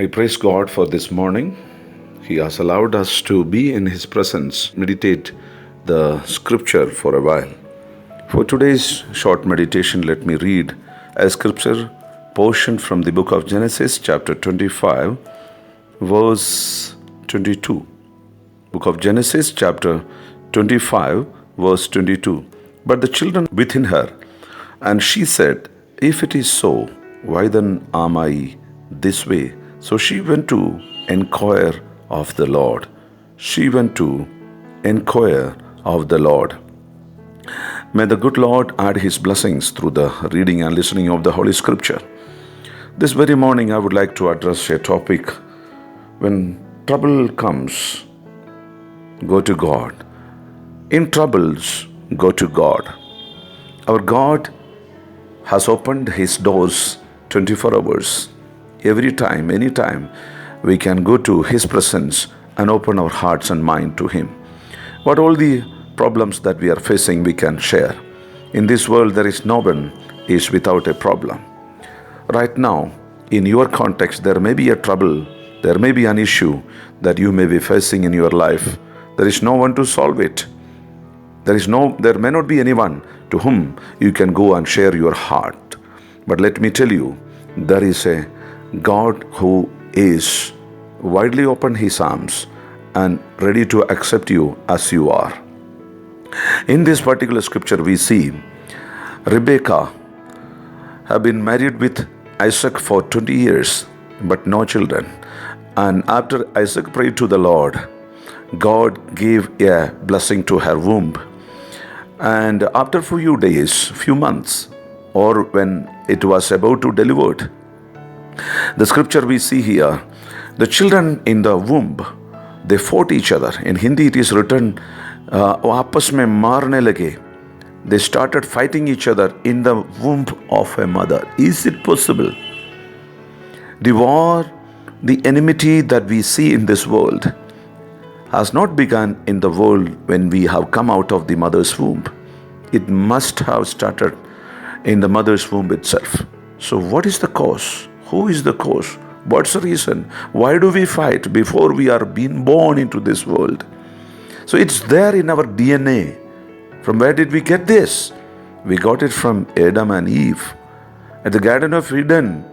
I praise God for this morning. He has allowed us to be in His presence, meditate the scripture for a while. For today's short meditation, let me read a scripture portion from the book of Genesis, chapter 25, verse 22. Book of Genesis, chapter 25, verse 22. But the children within her, and she said, If it is so, why then am I this way? So she went to inquire of the Lord. She went to inquire of the Lord. May the good Lord add His blessings through the reading and listening of the Holy Scripture. This very morning, I would like to address a topic. When trouble comes, go to God. In troubles, go to God. Our God has opened His doors 24 hours. Every time, anytime, we can go to His presence and open our hearts and mind to Him. What all the problems that we are facing, we can share. In this world, there is no one is without a problem. Right now, in your context, there may be a trouble, there may be an issue that you may be facing in your life. There is no one to solve it. There may not be anyone to whom you can go and share your heart. But let me tell you, there is a God who is widely open His arms and ready to accept you as you are. In this particular scripture, we see Rebekah have been married with Isaac for 20 years, but no children. And after Isaac prayed to the Lord, God gave a blessing to her womb. And after few days, few months, or when it was about to deliver, the scripture we see here, the children in the womb, they fought each other. In Hindi it is written, "Aapas mein marne lage." They started fighting each other in the womb of a mother. Is it possible? The war, the enmity that we see in this world has not begun in the world when we have come out of the mother's womb. It must have started in the mother's womb itself. So what is the cause? Who is the cause? What's the reason? Why do we fight before we are being born into this world? So it's there in our DNA. From where did we get this? We got it from Adam and Eve. At the Garden of Eden,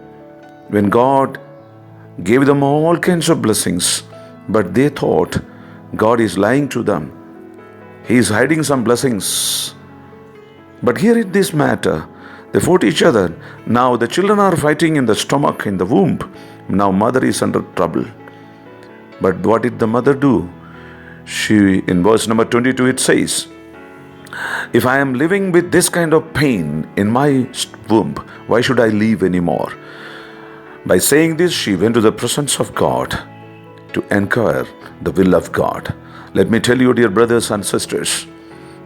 when God gave them all kinds of blessings, but they thought God is lying to them. He is hiding some blessings. But here in this matter, they fought each other. Now the children are fighting in the stomach, in the womb. Now mother is under trouble. But what did the mother do? In verse number 22, it says, If I am living with this kind of pain in my womb, why should I live anymore? By saying this, she went to the presence of God to inquire the will of God. Let me tell you, dear brothers and sisters,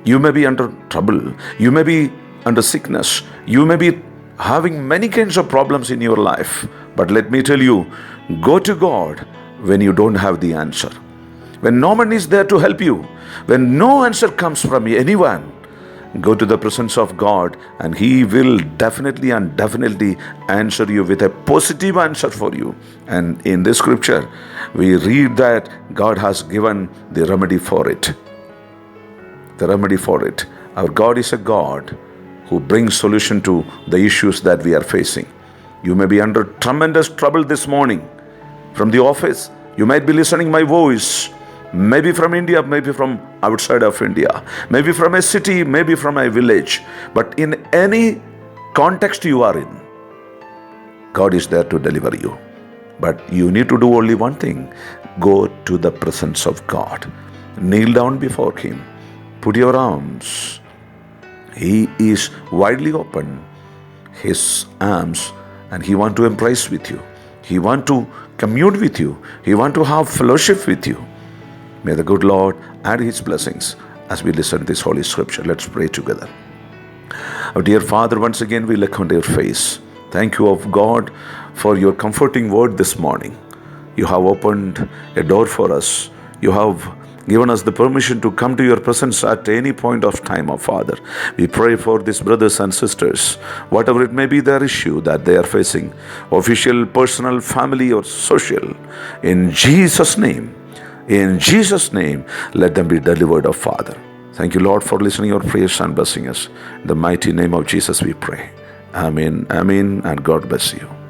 you may be under trouble. You may be under sickness. You may be having many kinds of problems in your life. But let me tell you, go to God when you don't have the answer. When no one is there to help you, when no answer comes from anyone, go to the presence of God and He will definitely answer you with a positive answer for you. And in this scripture, we read that God has given the remedy for it. The remedy for it. Our God is a God who brings solution to the issues that we are facing. You may be under tremendous trouble this morning. From the office, you might be listening my voice. Maybe from India, maybe from outside of India. Maybe from a city, maybe from a village. But in any context you are in, God is there to deliver you. But you need to do only one thing. Go to the presence of God. Kneel down before Him. Put your arms. He is widely open, His arms, and He wants to embrace with you. He wants to commune with you. He wants to have fellowship with you. May the good Lord add His blessings as we listen to this Holy Scripture. Let's pray together. Our dear Father, once again we look on your face. Thank you, of God, for your comforting word this morning. You have opened a door for us. You have given us the permission to come to your presence at any point of time, oh Father. We pray for these brothers and sisters, whatever it may be their issue that they are facing, official, personal, family, or social. In Jesus' name, let them be delivered, oh Father. Thank you, Lord, for listening our prayers and blessing us. In the mighty name of Jesus we pray. Amen, amen, and God bless you.